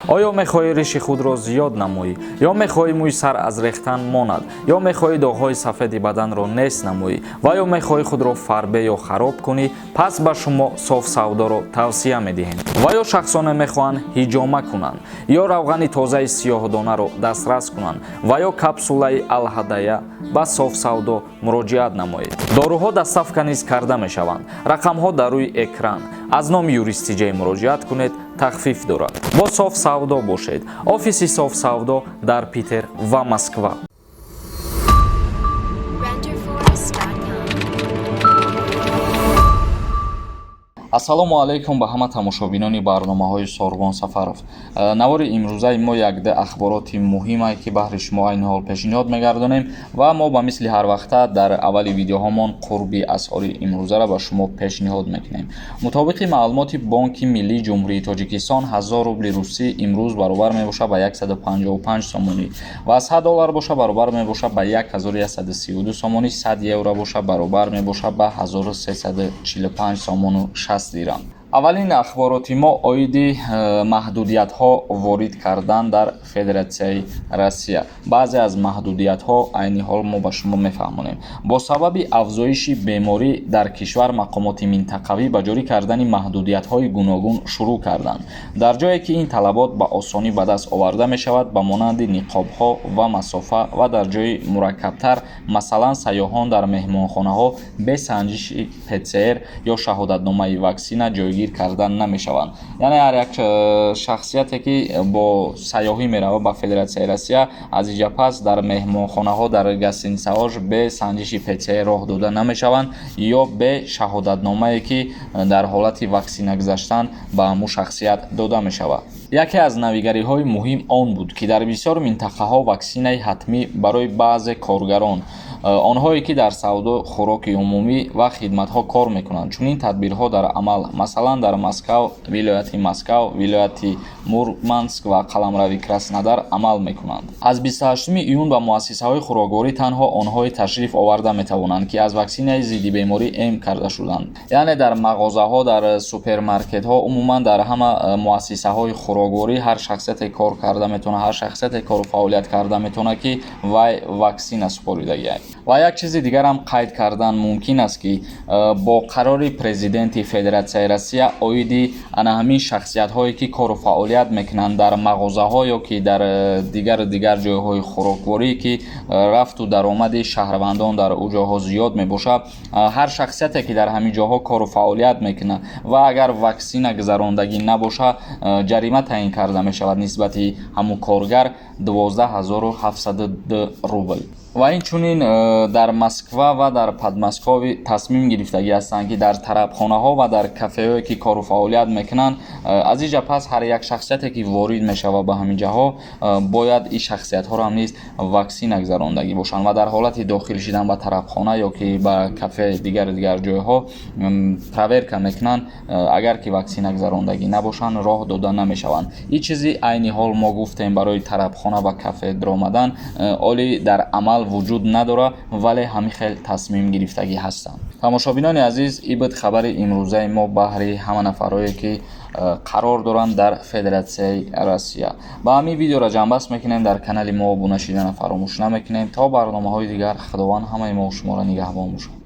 آیا می‌خواهی ریش خود را زیاد نمایی یا می‌خواهی موی سر از ریختن ماند یا می‌خواهی داغ‌های سفید بدن را نیست نمایی و یا می‌خواهی خود را فربه یا خراب کنی، پس به شما صاف سودا را توصیه می‌دهیم. و یا شخصانه می‌خواهند حجامه کنند یا روغن تازه سیاه‌دانه را دسترس کنند و یا کپسوله الهدایه با صاف سودا مراجعت نمایید. داروها دستافک نیز کرده می‌شوند. رقم‌ها در روی اکران. از نام یوریستی جی مراجعت کنید، تخفیف دارد. با صاف سودا باشید. آفیس صاف سودا در پیتر و مسکو. ассалому алайкум ба ҳама тамошобинони барномаҳои Сорбон Сафаров. навори имрӯзаи мо якде ахбороти муҳиме ки баҳри шумо айни ҳол пешниҳод мегардонем ва мо ба мисли ҳар вақта дар аввали видеоҳомон қурби асъори имрӯзаро ба шумо пешниҳод мекунем. мутобиқи маълумоти Бонки Миллии Ҷумҳурии Тоҷикистон 1000 рубли русӣ имрӯз баробар мебошад ба 155 сомонӣ ва $100 бошад баробар мебошад ба 1132 сомонӣ, 100 евро бошад баробар мебошад ба 1345 сомону 60 дирам. аввалин ахбороти мо оиди маҳдудиятҳо ворид кардан дар Федератсияи Россия. баъзе аз маҳдудиятҳо айни ҳол мо ба шумо мефаҳмонем. бо сабаби афзоиши беморӣ дар кишвар мақомоти минтақавӣ ба ҷорӣ кардани маҳдудиятҳои гуногун шурӯъ карданд. дар ҷое ки ин талабот ба осонӣ ба даст оварда мешавад, ба монанди ниқобҳо ва масофа ва дар ҷои мураккабтар, масалан сайёҳон дар меҳмонхонаҳо бе санҷиши ПЦР ё шаҳодатномаи ваксина ҷойгир кардан намешаванд. яъне ҳар як шахсияте ки бо сайёҳӣ меравад ба Федератсияи Россия аз инҷа пас дар меҳмонхонаҳо, дар гостиницаҳош бе санҷиши ПЦР роҳ дода намешаванд ё бе шаҳодатномае ки дар ҳолати ваксина гузаштан ба ҳамун шахсият дода мешавад. яке аз навигариҳои муҳим он буд ки дар бисёр минтақаҳо ваксинаи ҳатмӣ барои баъзе коргарон, онҳое ки дар савдо хӯроки умумӣ ва хидматҳо кор мекунанд, чунин тадбирҳо дар амал, масалан дар Москав, вилояти Москав, вилояти Мурманск ва қаламрави Краснодар амал мекунанд. аз 28 июн ба муассисаҳои хӯрокворӣ танҳо онҳое ташриф оварда метавонанд ки аз ваксинаи зидди беморӣ эм карда шуданд. яъне дар мағозаҳо, дар супермаркетҳо, умуман дар ҳама муассисаҳои хӯрокворӣ ҳар шахсияте кор карда метавонад, ҳар шахсияте кору фаъолият карда метавонад ки вай ваксина супоридагӣ. ва як чизи дигарам қайд кардан мумкин аст ки бо қарори президенти Федератсияи Россия оиди ана ҳамин шахсиятҳое ки кору фаъолият мекунанд дар мағозаҳо ё ки дар дигар ҷойҳои хӯрокворӣ ки рафту даромади шаҳрвандон дар ӯ ҷойҳо зиёд мебошад, ҳар шахсияте ки дар ҳамин ҷойҳо кору фаъолият мекунад ва агар ваксина гузарондагӣ набошад, ҷарима таъин карда мешавад нисбати ҳамун коргар 12702 рубл. ва инчунин дар Москва ва дар Подмосковӣ тасмим гирифтагӣ ҳастанд ки дар тарабхонаҳо ва дар кафеҳое ки кору фаъолият мекунанд, аз инҷа пас ҳар як шахсияте ки ворид мешавад ба ҳамин ҷаҳо бояд ин шахсиятҳоро ҳам низ ваксина гузарондагӣ бошанд ва дар ҳолати дохил шудан ба тарабхона ё ки ба кафе дигар ҷойҳо проверка мекунанд. агар ки ваксина гузарондагӣ набошанд, роҳ дода намешаванд. ин чизи айни ҳол мо гуфтем барои тарабхона ва кафе даромадан оли дар амал вуҷуд надорад, вале ҳамин хел тасмим гирифтагӣ ҳастанд. тамошобинони азиз, ин буд хабари имрӯзаи мо баҳри ҳама нафарое ки қарор доранд дар Федератсияи Россия. ба ҳамин видеоро ҷамъбаст мекунем. дар канали мо обуна шудана фаромӯш намекунем. то барномаҳои дигар, худованд ҳамаи мо шуморо нигаҳбон бошад.